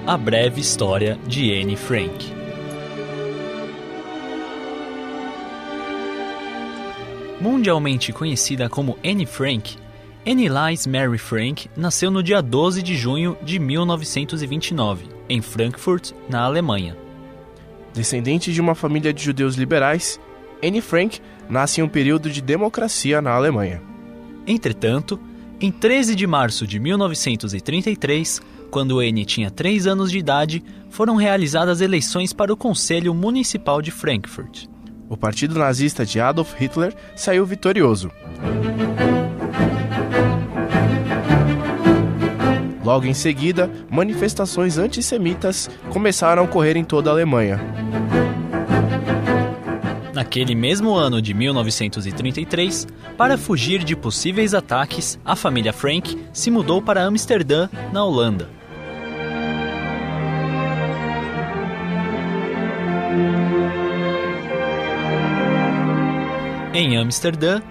A breve história de Anne Frank. Mundialmente conhecida como Anne Frank, Anne Elise Mary Frank nasceu no dia 12 de junho de 1929, em Frankfurt, na Alemanha. Descendente de uma família de judeus liberais, Anne Frank nasce em um período de democracia na Alemanha. Entretanto, em 13 de março de 1933, quando Anne tinha 3 anos de idade, foram realizadas eleições para o Conselho Municipal de Frankfurt. O partido nazista de Adolf Hitler saiu vitorioso. Logo em seguida, manifestações antissemitas começaram a ocorrer em toda a Alemanha. Naquele mesmo ano de 1933, para fugir de possíveis ataques, a família Frank se mudou para Amsterdã, na Holanda. Em Amsterdã,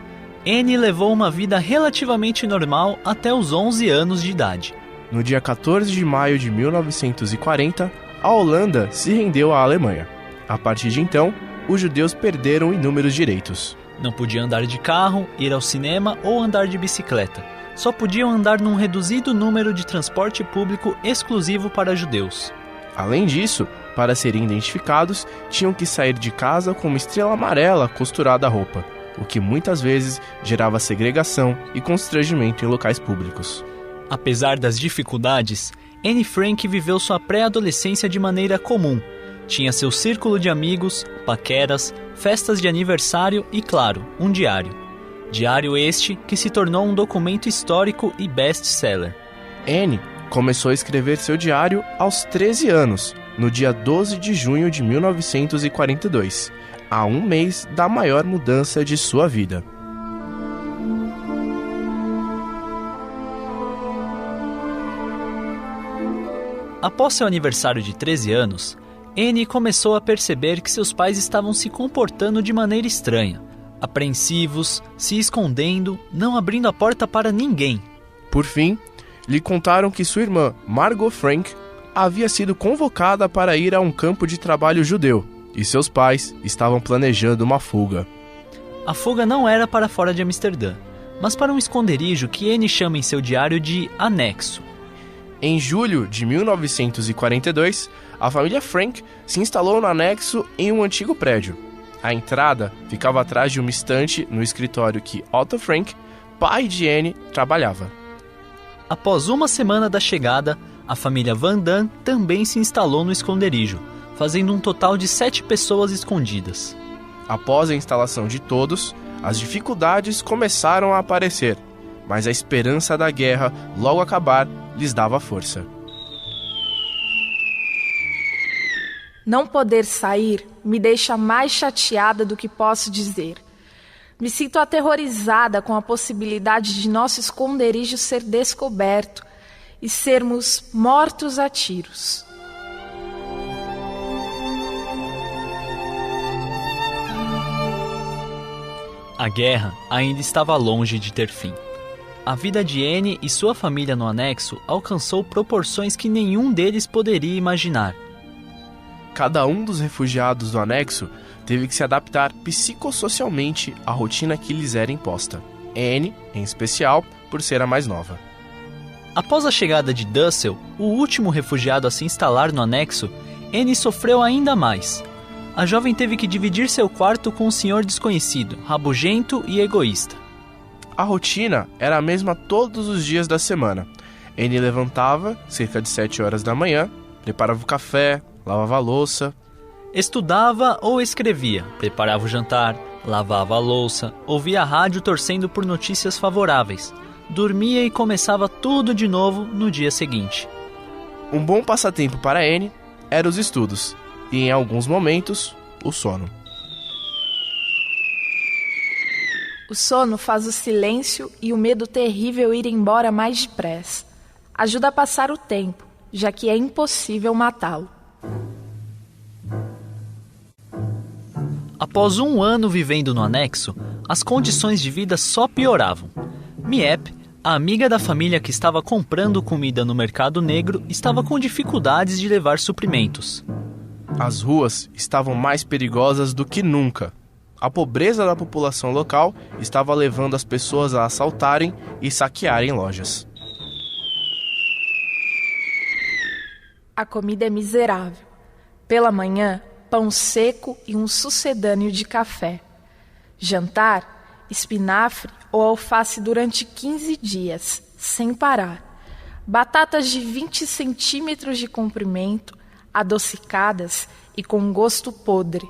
Anne levou uma vida relativamente normal até os 11 anos de idade. No dia 14 de maio de 1940, a Holanda se rendeu à Alemanha. A partir de então, os judeus perderam inúmeros direitos. Não podiam andar de carro, ir ao cinema ou andar de bicicleta. Só podiam andar num reduzido número de transporte público exclusivo para judeus. Além disso, para serem identificados, tinham que sair de casa com uma estrela amarela costurada à roupa, o que muitas vezes gerava segregação e constrangimento em locais públicos. Apesar das dificuldades, Anne Frank viveu sua pré-adolescência de maneira comum. Tinha seu círculo de amigos, paqueras, festas de aniversário e, claro, um diário. Diário este que se tornou um documento histórico e best-seller. Anne começou a escrever seu diário aos 13 anos, no dia 12 de junho de 1942, a um mês da maior mudança de sua vida. Após seu aniversário de 13 anos, Anne começou a perceber que seus pais estavam se comportando de maneira estranha, apreensivos, se escondendo, não abrindo a porta para ninguém. Por fim, lhe contaram que sua irmã, Margot Frank, havia sido convocada para ir a um campo de trabalho judeu e seus pais estavam planejando uma fuga. A fuga não era para fora de Amsterdã, mas para um esconderijo que Anne chama em seu diário de anexo. Em julho de 1942, a família Frank se instalou no anexo em um antigo prédio. A entrada ficava atrás de uma estante no escritório que Otto Frank, pai de Anne, trabalhava. Após uma semana da chegada, a família Van Damme também se instalou no esconderijo, fazendo um total de 7 pessoas escondidas. Após a instalação de todos, as dificuldades começaram a aparecer, mas a esperança da guerra logo acabar lhes dava força. Não poder sair me deixa mais chateada do que posso dizer. Me sinto aterrorizada com a possibilidade de nosso esconderijo ser descoberto e sermos mortos a tiros. A guerra ainda estava longe de ter fim. A vida de Anne e sua família no anexo alcançou proporções que nenhum deles poderia imaginar. Cada um dos refugiados do anexo teve que se adaptar psicossocialmente à rotina que lhes era imposta. Anne, em especial, por ser a mais nova. Após a chegada de Dussel, o último refugiado a se instalar no anexo, Anne sofreu ainda mais. A jovem teve que dividir seu quarto com um senhor desconhecido, rabugento e egoísta. A rotina era a mesma todos os dias da semana. Anne levantava cerca de 7 horas da manhã, preparava o café, lavava a louça. Estudava ou escrevia, preparava o jantar, lavava a louça, ouvia a rádio torcendo por notícias favoráveis, dormia e começava tudo de novo no dia seguinte. Um bom passatempo para Anne eram os estudos e, em alguns momentos, o sono. O sono faz o silêncio e o medo terrível ir embora mais depressa. Ajuda a passar o tempo, já que é impossível matá-lo. Após um ano vivendo no anexo, as condições de vida só pioravam. Miep, A amiga da família que estava comprando comida no mercado negro estava com dificuldades de levar suprimentos. As ruas estavam mais perigosas do que nunca. A pobreza da população local estava levando as pessoas a assaltarem e saquearem lojas. A comida é miserável. Pela manhã, pão seco e um sucedâneo de café. Jantar, espinafre ou alface durante 15 dias, sem parar. Batatas de 20 centímetros de comprimento, adocicadas e com gosto podre.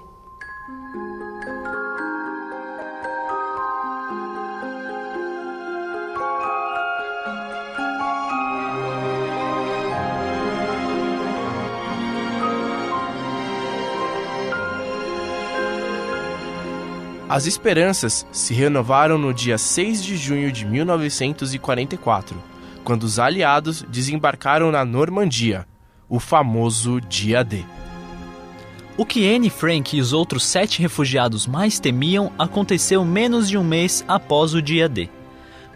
As esperanças se renovaram no dia 6 de junho de 1944, quando os aliados desembarcaram na Normandia, o famoso Dia D. O que Anne Frank e os outros 7 refugiados mais temiam aconteceu menos de um mês após o Dia D.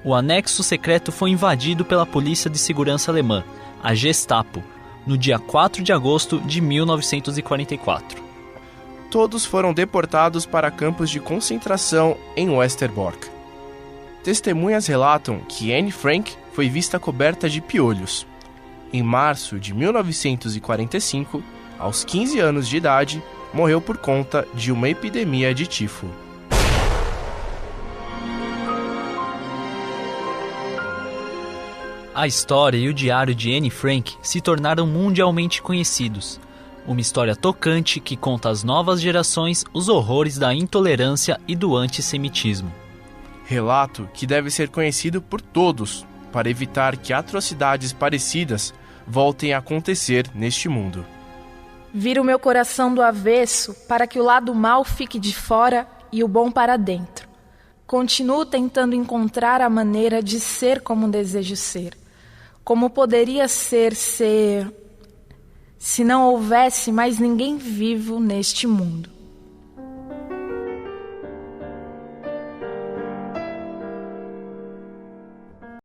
O anexo secreto foi invadido pela Polícia de Segurança Alemã, a Gestapo, no dia 4 de agosto de 1944. Todos foram deportados para campos de concentração em Westerbork. Testemunhas relatam que Anne Frank foi vista coberta de piolhos. Em março de 1945, aos 15 anos de idade, morreu por conta de uma epidemia de tifo. A história e o diário de Anne Frank se tornaram mundialmente conhecidos. Uma história tocante que conta às novas gerações os horrores da intolerância e do antissemitismo. Relato que deve ser conhecido por todos, para evitar que atrocidades parecidas voltem a acontecer neste mundo. Vira o meu coração do avesso para que o lado mal fique de fora e o bom para dentro. Continuo tentando encontrar a maneira de ser como desejo ser. Como poderia ser se não houvesse mais ninguém vivo neste mundo.